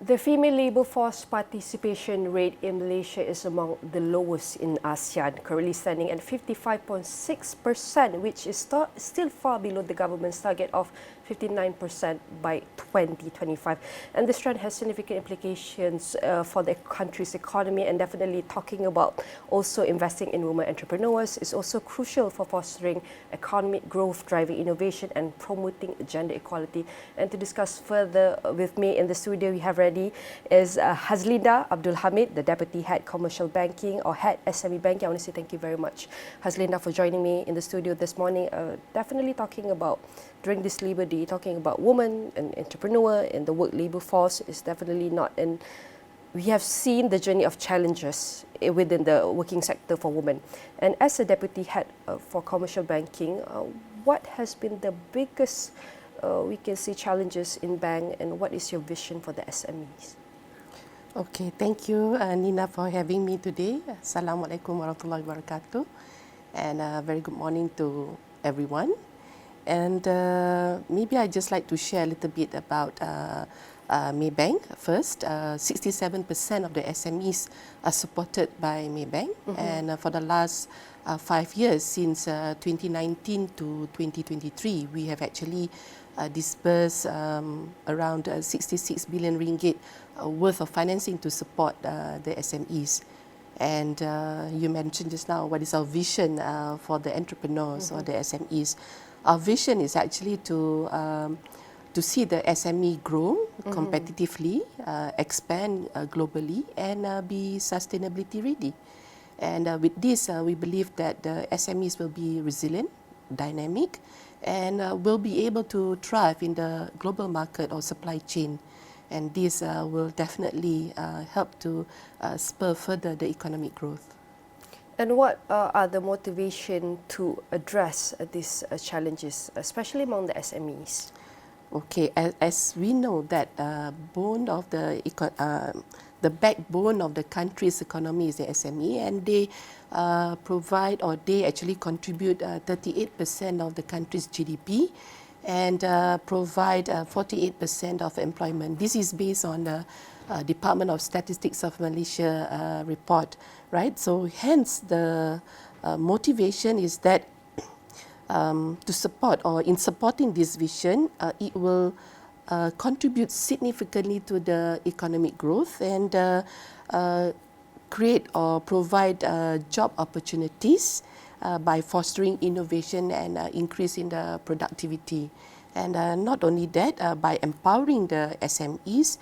The female labour force participation rate in Malaysia is among the lowest in ASEAN, currently standing at 55.6%, which is still far below the government's target of 59% by 2025. And this trend has significant implications for the country's economy, and definitely talking about also investing in women entrepreneurs is also crucial for fostering economic growth, driving innovation and promoting gender equality. And to discuss further with me in the studio, we have ready is Hazlinda Abdul Hamid, the Deputy Head Commercial Banking or Head SME Banking. I want to say thank you very much, Hazlinda, for joining me in the studio this morning. Definitely talking about, during this Labour Day, talking about women and entrepreneur in the work labour force is definitely not. And we have seen the journey of challenges within the working sector for women. And as a Deputy Head for Commercial Banking, what has been the biggest we can see challenges in bank, and what is your vision for the SMEs? Okay, thank you, Nina, for having me today. Assalamualaikum warahmatullahi wabarakatuh, and very good morning to everyone. And maybe I'd just like to share a little bit about Maybank first. 67% of the SMEs are supported by Maybank, and for the last 5 years, since 2019 to 2023, we have actually disbursed around 66 billion ringgit worth of financing to support the SMEs. And you mentioned just now what is our vision for the entrepreneurs or the SMEs. Our vision is actually to see the SME grow competitively, expand globally, and be sustainability ready. And with this, we believe that the SMEs will be resilient, dynamic, and will be able to thrive in the global market or supply chain. And this will definitely help to spur further the economic growth. And what are the motivation to address these challenges, especially among the SMEs? Okay, as we know that bone of the backbone of the country's economy is the SME, and they provide, or they actually contribute 38% of the country's GDP and provide 48% of employment. This is based on the Department of Statistics of Malaysia report, right? So hence the motivation is that to support, or in supporting this vision, it will contribute significantly to the economic growth and create or provide job opportunities by fostering innovation and increase in the productivity. And not only that, by empowering the SMEs,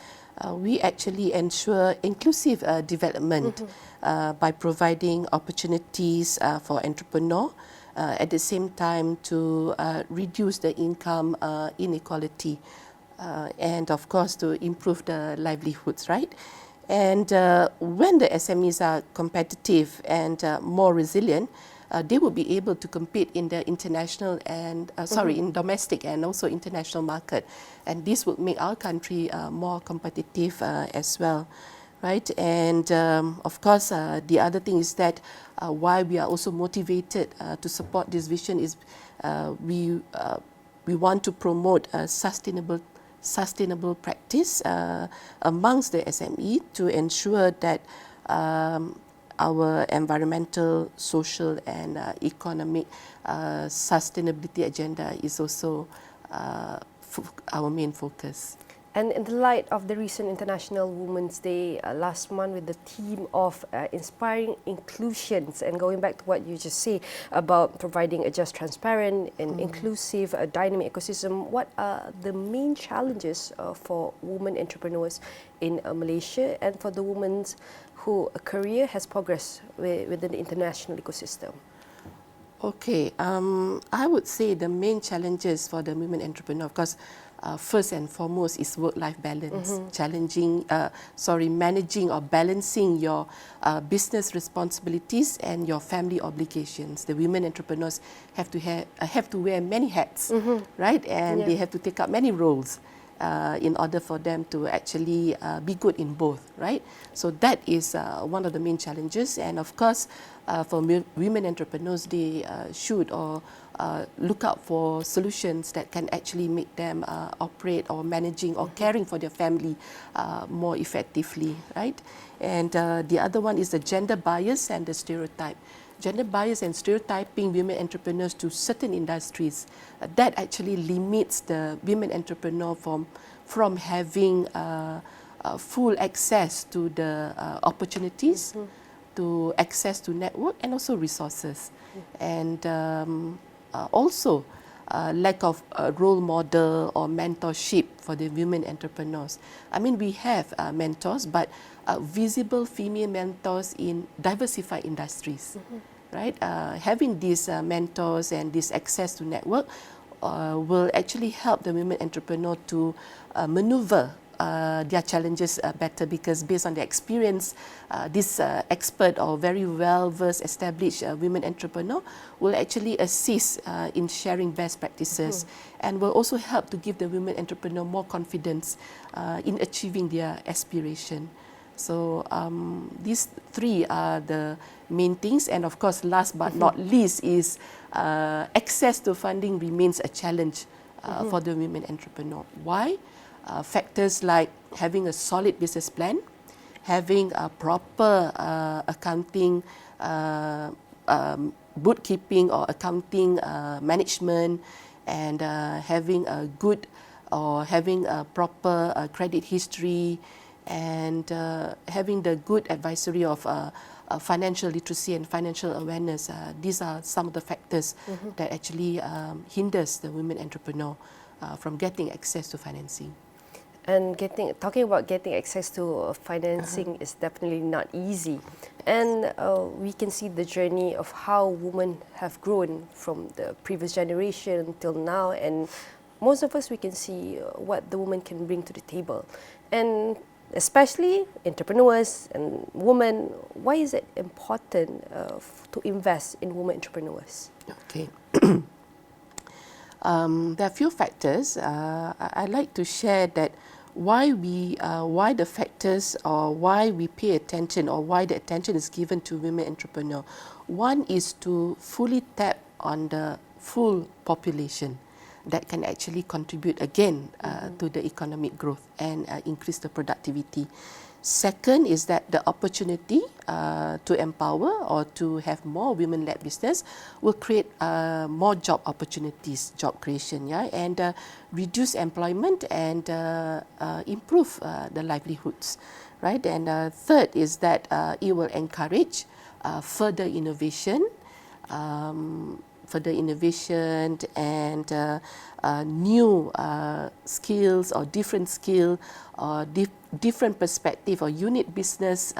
we actually ensure inclusive development by providing opportunities for entrepreneurs, at the same time to reduce the income inequality and of course to improve the livelihoods, right? And when the SMEs are competitive and more resilient, they will be able to compete in the international and in domestic and also international market, and this would make our country more competitive as well, right? And of course, the other thing is that why we are also motivated to support this vision is we want to promote sustainable practice amongst the SME to ensure that our environmental, social, and economic sustainability agenda is also our main focus. And in the light of the recent International Women's Day last month, with the theme of inspiring inclusions, and going back to what you just said about providing a just, transparent, and inclusive, dynamic ecosystem, what are the main challenges for women entrepreneurs in Malaysia and for the women whose career has progressed within the international ecosystem? Okay, I would say the main challenges for the women entrepreneur, of course, first and foremost is work-life balance, managing or balancing your business responsibilities and your family obligations. The women entrepreneurs have to wear many hats, right? And they have to take up many roles. in order for them to actually be good in both, right? So that is one of the main challenges. And of course, for women entrepreneurs, they should look out for solutions that can actually make them operate or managing or caring for their family more effectively, right? And the other one is the gender bias and the stereotype. Gender bias and stereotyping women entrepreneurs to certain industries, that actually limits the women entrepreneur from having full access to the opportunities, to access to network and also resources. And also lack of a role model or mentorship for the women entrepreneurs. I mean, we have mentors, but visible female mentors in diversified industries, right? Having these mentors and this access to network will actually help the women entrepreneur to maneuver their challenges better, because based on their experience, this expert or very well-versed established women entrepreneur will actually assist in sharing best practices and will also help to give the women entrepreneur more confidence in achieving their aspiration. So these three are the main things, and of course last but not least is access to funding remains a challenge for the women entrepreneur. Why? Factors like having a solid business plan, having a proper accounting, bookkeeping or accounting management, and having a good or having a proper credit history, and having the good advisory of financial literacy and financial awareness. These are some of the factors that actually hinders the women entrepreneur from getting access to financing. And talking about getting access to financing is definitely not easy. And we can see the journey of how women have grown from the previous generation until now. And most of us, we can see what the woman can bring to the table. And especially entrepreneurs and women, why is it important to invest in women entrepreneurs? Okay. There are a few factors. I'd like to share that why the factors or why we pay attention or why the attention is given to women entrepreneur. One is to fully tap on the full population that can actually contribute again to the economic growth and increase the productivity. Second is that the opportunity to empower or to have more women-led business will create more job opportunities, job creation, and reduce employment and improve the livelihoods, right? And third is that it will encourage further innovation, and new skills or different skill or different perspective or unit business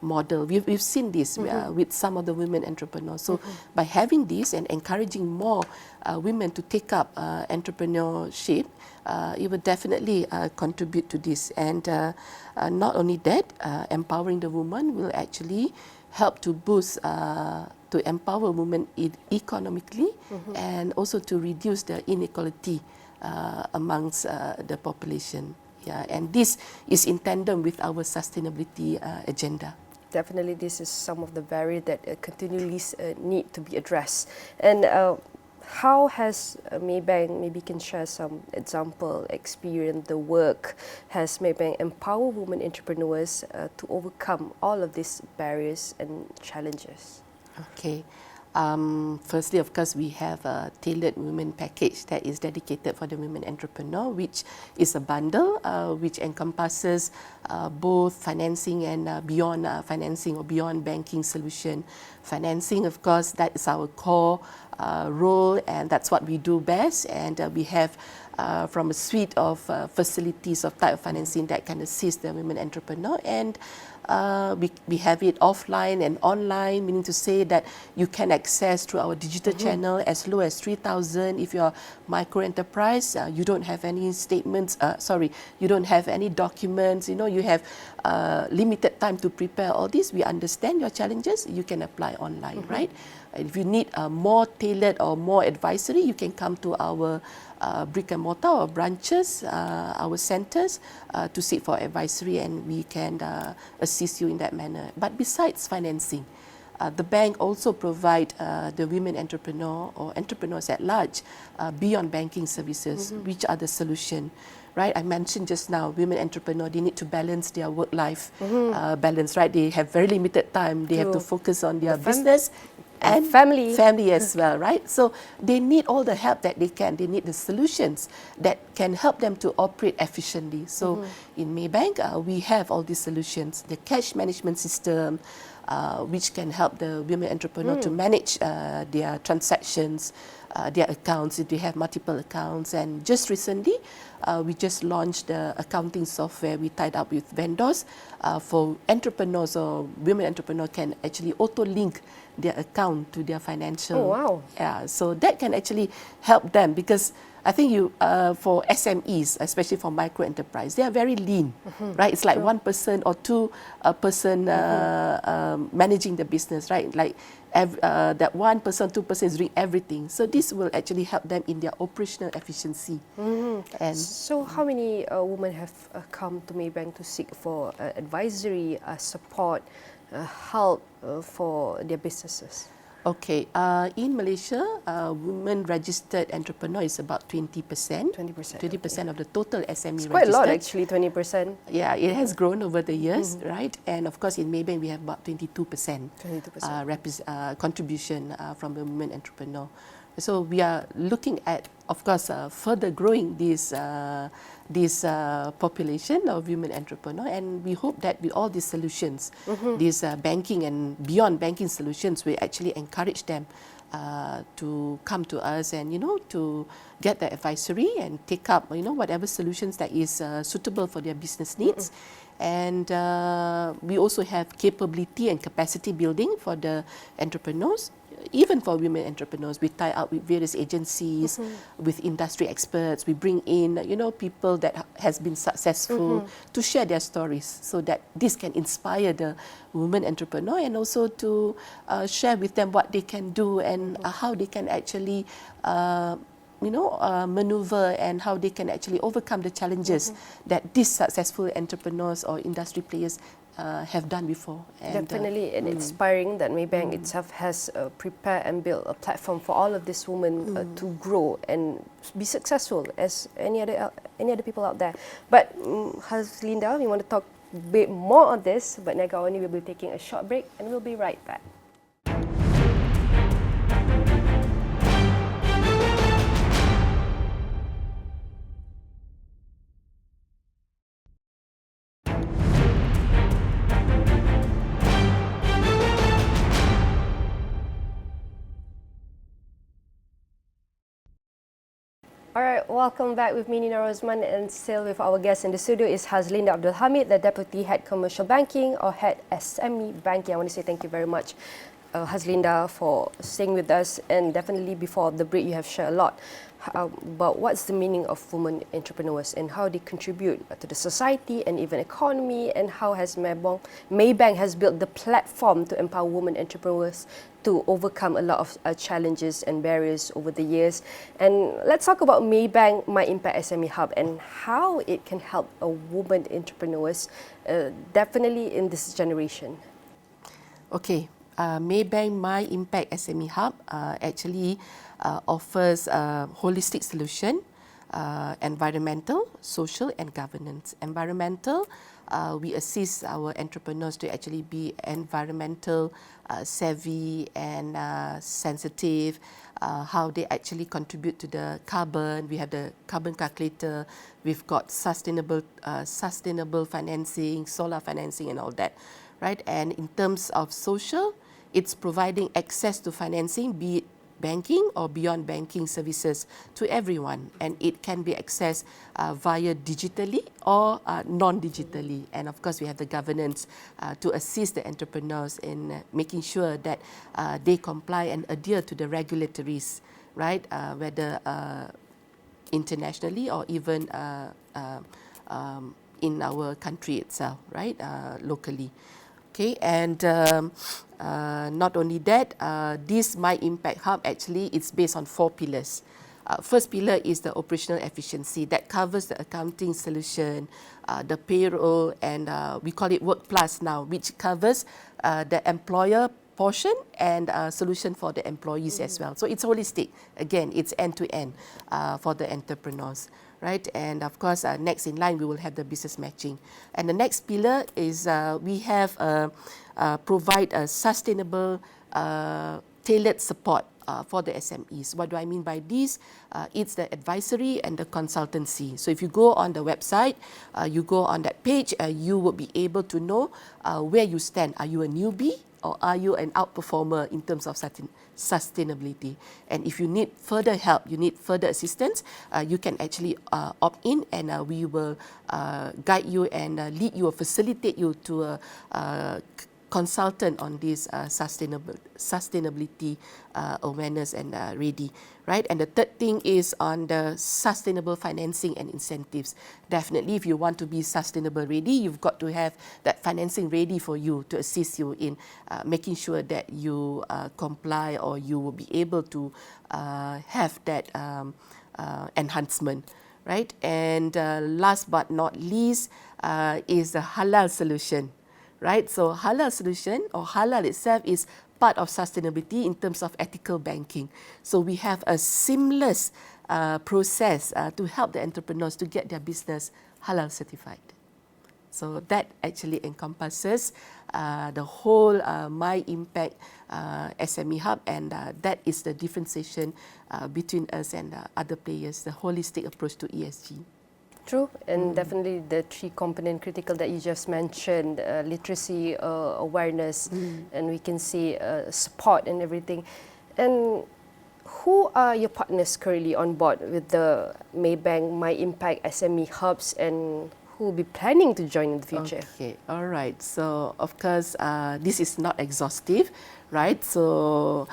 model. We've seen this with some of the women entrepreneurs. So by having this and encouraging more women to take up entrepreneurship, it will definitely contribute to this. And not only that, empowering the woman will actually help to boost to empower women economically and also to reduce the inequality amongst the population. Yeah, and this is in tandem with our sustainability agenda. Definitely, this is some of the barriers that continually need to be addressed. And how has Maybank, maybe can share some example, experience, the work has Maybank empower women entrepreneurs to overcome all of these barriers and challenges? Okay. Firstly, of course, we have a tailored women package that is dedicated for the women entrepreneur, which is a bundle which encompasses both financing and beyond financing or beyond banking solution. Financing, of course, that is our core role, and that's what we do best. And we have from a suite of facilities of type of financing that can assist the women entrepreneur. And we have it offline and online, meaning to say that you can access through our digital channel as low as 3,000. If you're micro enterprise, you don't have any statements, you don't have any documents, you have limited time to prepare all this. We understand your challenges, you can apply online, right? If you need more tailored or more advisory, you can come to our brick and mortar or branches, our centres, to seek for advisory, and we can assist you in that manner. But besides financing, the bank also provide the women entrepreneur or entrepreneurs at large beyond banking services, which are the solution. Right, I mentioned just now, women entrepreneur, they need to balance their work-life balance, right? They have very limited time. They have to focus on their business and family as well, right? So they need all the help that they can. They need the solutions that can help them to operate efficiently. So in Maybank, we have all these solutions. The cash management system, which can help the women entrepreneur to manage their transactions, their accounts, if they have multiple accounts. And just recently, we just launched the accounting software. We tied up with vendors for entrepreneurs, or women entrepreneurs can actually auto-link their account to their financial. Oh, wow. Yeah, so that can actually help them, because I think for SMEs, especially for micro enterprise, they are very lean, right? It's like one person or two person managing the business, right? Like that one person, two person is doing everything. So this will actually help them in their operational efficiency. And so how many women have come to Maybank to seek for advisory, support, help for their businesses? okay, in Malaysia, women registered entrepreneur is about 20%. 20% of the total SME it's quite registered. a lot, actually, 20%. Yeah, it has grown over the years, right? And of course, in Maybank, we have about 22% contribution from the women entrepreneur. So we are looking at, of course, further growing this population of women entrepreneur, and we hope that with all these solutions, these banking and beyond banking solutions, we actually encourage them to come to us and to get the advisory and take up whatever solutions that is suitable for their business needs. And we also have capability and capacity building for the entrepreneurs. Even for women entrepreneurs, we tie up with various agencies, with industry experts. We bring in, people that has been successful to share their stories, so that this can inspire the women entrepreneur, and also to share with them what they can do and how they can actually maneuver, and how they can actually overcome the challenges that these successful entrepreneurs or industry players have done before. And, definitely, and inspiring that Maybank itself has prepared and built a platform for all of these women to grow and be successful as any other people out there. But Hazlinda, we want to talk a bit more on this, but Niaga AWANI will be taking a short break, and we'll be right back. All right, welcome back with me, Nina Rosman, and still with our guest in the studio is Hazlinda Abdul Hamid, the Deputy Head Commercial Banking or Head SME Banking. I want to say thank you very much, Hazlinda, for staying with us, and definitely before the break you have shared a lot about what's the meaning of women entrepreneurs and how they contribute to the society and even economy, and how has Maybank has built the platform to empower women entrepreneurs to overcome a lot of challenges and barriers over the years. And let's talk about Maybank myimpact SME Hub and how it can help women entrepreneurs, definitely in this generation. Okay, Maybank myimpact SME Hub actually offers a holistic solution, environmental, social and governance. Environmental, we assist our entrepreneurs to actually be environmental savvy and sensitive, how they actually contribute to the carbon. We have the carbon calculator, we've got sustainable financing, solar financing and all that, right? And in terms of social, it's providing access to financing, be it banking or beyond banking services to everyone, and it can be accessed via digitally or non-digitally. And of course, we have the governance to assist the entrepreneurs in making sure that they comply and adhere to the regulatories, right? Whether internationally or even in our country itself, right? Locally. Okay, and not only that, this myimpact Hub actually it's based on 4 pillars. First pillar is the operational efficiency that covers the accounting solution, the payroll, and we call it Work Plus now, which covers the employer portion and solution for the employees as well. So it's holistic. Again, it's end-to-end for the entrepreneurs, right? And of course, next in line, we will have the business matching. And the next pillar is we have provide a sustainable, tailored support for the SMEs. What do I mean by this? It's the advisory and the consultancy. So if you go on the website, you go on that page, you will be able to know where you stand. Are you a newbie or are you an outperformer in terms of sustainability? And if you need further help, you need further assistance, you can actually opt in, and we will guide you and lead you or facilitate you to a consultant on this sustainability awareness and ready, right? And the third thing is on the sustainable financing and incentives. Definitely, if you want to be sustainable ready, you've got to have that financing ready for you to assist you in making sure that you comply, or you will be able to have that enhancement, right? And last but not least is the halal solution. Right, so halal solution or halal itself is part of sustainability in terms of ethical banking. So we have a seamless process to help the entrepreneurs to get their business halal certified. So that actually encompasses the whole myimpact SME Hub, and that is the differentiation between us and other players, the holistic approach to ESG. True, and definitely the three component critical that you just mentioned, literacy, awareness, and we can see support and everything. And who are your partners currently on board with the Maybank myimpact SME Hubs, and who will be planning to join in the future? Okay, all right. So of course, this is not exhaustive, right? So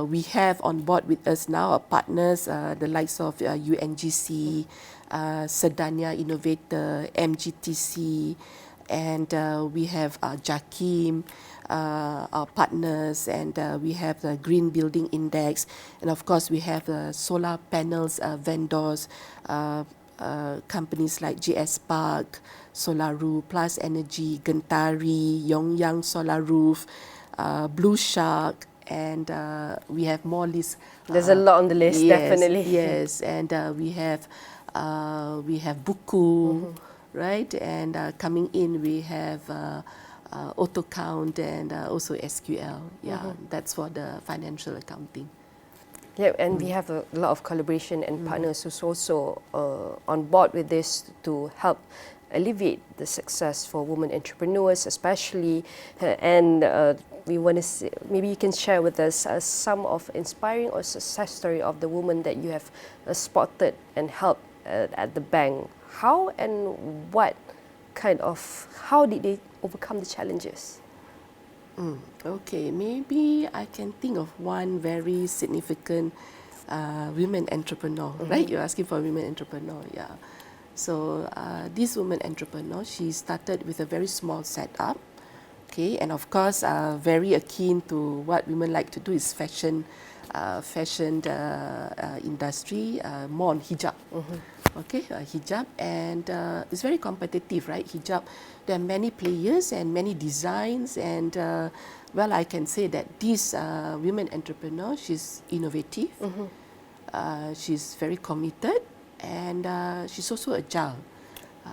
we have on board with us now our partners, the likes of UNGC, Sedania Innovator, MGTC, and we have Jakim, our partners, and we have the Green Building Index, and of course we have the solar panels vendors, companies like GS Park, Solaru, Plus Energy, Gentari, Yongyang Solar Roof, Blue Shark, and we have more lists. There's a lot on the list, yes, definitely. Yes, and we have Buku, right? And coming in, we have AutoCount and also SQL. Yeah, that's for the financial accounting. Yeah, and we have a lot of collaboration and partners who's also on board with this to help alleviate the success for women entrepreneurs, especially. And we want to see, maybe you can share with us some of inspiring or success story of the women that you have spotted and helped at the bank. How and what kind of, how did they overcome the challenges? Okay, maybe I can think of one very significant women entrepreneur, right? You're asking for a women entrepreneur, yeah. So this woman entrepreneur, she started with a very small setup, okay, and of course, very akin to what women like to do is fashion industry, more on hijab. Okay, hijab, and it's very competitive, right? Hijab, there are many players and many designs, and well, I can say that this women entrepreneur, she's innovative, she's very committed, and she's also agile.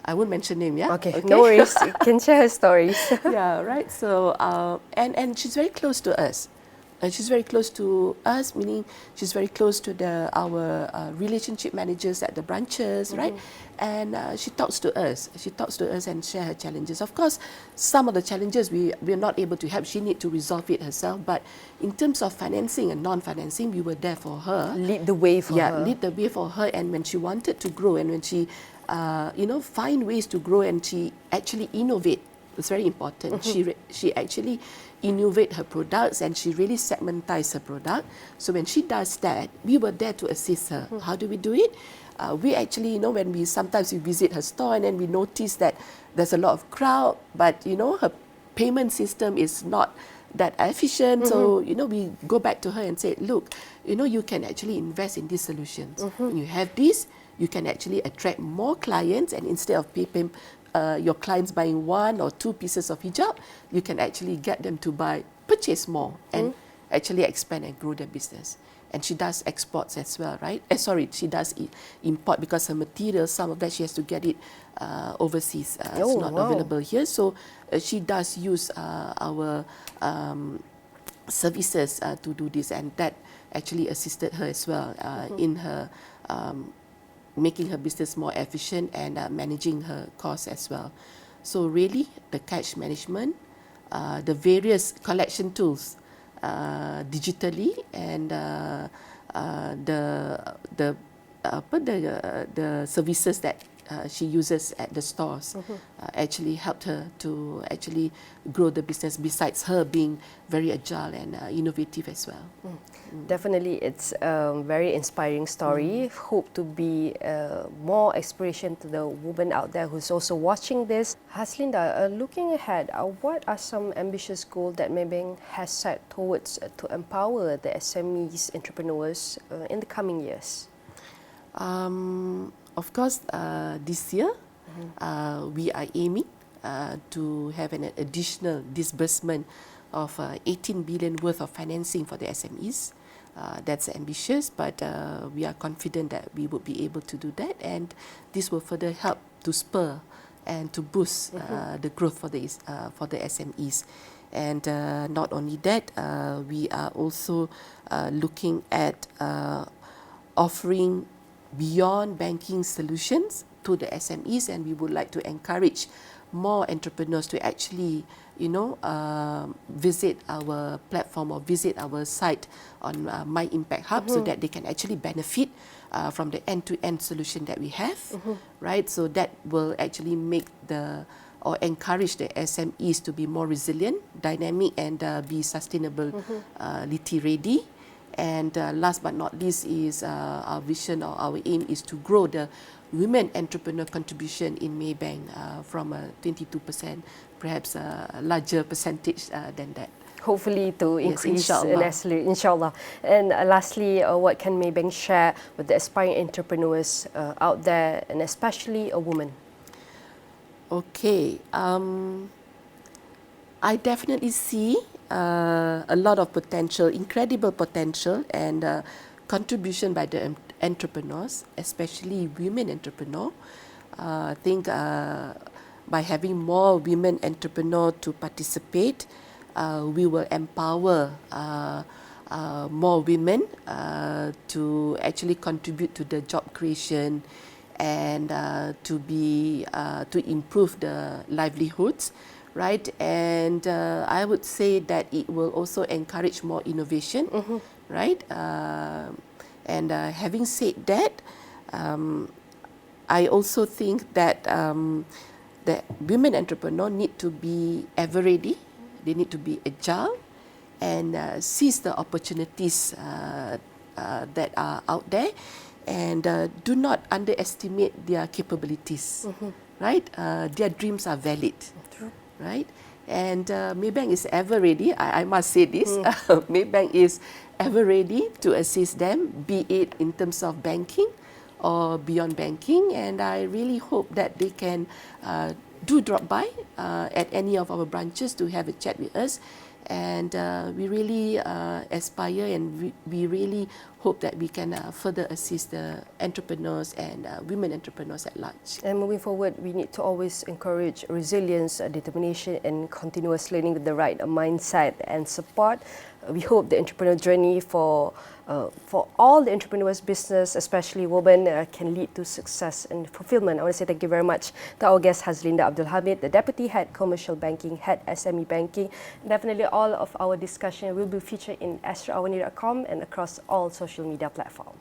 I won't mention name, yeah? Okay, no worries. You can share her stories. Yeah, right. So, and she's very close to us. She's very close to us, meaning she's very close to our relationship managers at the branches, right? And she talks to us. She talks to us and share her challenges. Of course, some of the challenges we are not able to help. She need to resolve it herself. But in terms of financing and non-financing, we were there for her. Lead the way for her. Yeah, lead the way for her. And when she wanted to grow, and when she, find ways to grow, and she actually innovate. It's very important. She actually innovate her products, and she really segmentize her product. So when she does that, we were there to assist her. How do we do it? We actually, when we sometimes we visit her store, and then we notice that there's a lot of crowd, but her payment system is not that efficient. So, we go back to her and say, look, you can actually invest in these solutions. When you have this, you can actually attract more clients, and instead of people, your clients buying 1 or 2 pieces of hijab, you can actually get them to purchase more and actually expand and grow their business. And she does exports as well, right? She does import, because her material, some of that she has to get it overseas. It's not available here. So she does use our services to do this, and that actually assisted her as well in her making her business more efficient and managing her costs as well. So really, the cash management, the various collection tools, digitally, and the services that she uses at the stores actually helped her to actually grow the business, besides her being very agile and innovative as well. Definitely, it's a very inspiring story. Hope to be more inspiration to the women out there who's also watching this. Hazlinda, looking ahead, what are some ambitious goals that Maybank has set towards to empower the SMEs entrepreneurs in the coming years? Of course, this year, we are aiming to have an additional disbursement of 18 billion worth of financing for the SMEs. That's ambitious, but we are confident that we would be able to do that, and this will further help to spur and to boost the growth for the SMEs. And not only that, we are also looking at offering beyond banking solutions to the SMEs, and we would like to encourage more entrepreneurs to actually, visit our platform or visit our site on myimpact Hub, so that they can actually benefit from the end-to-end solution that we have, right? So that will actually make or encourage the SMEs to be more resilient, dynamic, and be sustainability ready. And last but not least is our vision, or our aim is to grow the women entrepreneur contribution in Maybank from 22%, perhaps a larger percentage than that. Hopefully to increase, yes, inshallah. And lastly, what can Maybank share with the aspiring entrepreneurs out there, and especially a woman? Okay, I definitely see a lot of potential, incredible potential, and contribution by the entrepreneurs, especially women entrepreneurs. I think by having more women entrepreneurs to participate, we will empower more women to actually contribute to the job creation, and to improve the livelihoods, right? And I would say that it will also encourage more innovation, right? And having said that, I also think that the women entrepreneurs need to be ever ready. They need to be agile and seize the opportunities that are out there, and do not underestimate their capabilities, right? Their dreams are valid, right? And Maybank is ever ready. I must say this. Maybank is ever ready to assist them, be it in terms of banking or beyond banking. And I really hope that they can do drop by at any of our branches to have a chat with us. And we really aspire, and we really hope that we can further assist the entrepreneurs and women entrepreneurs at large. And moving forward, we need to always encourage resilience, determination, and continuous learning with the right mindset and support. We hope the entrepreneur journey for all the entrepreneurs' business, especially women, can lead to success and fulfillment. I want to say thank you very much to our guest, Hazlinda Abdul Hamid, the Deputy Head Commercial Banking, Head SME Banking. Definitely all of our discussion will be featured in astroawani.com and across all social media platforms.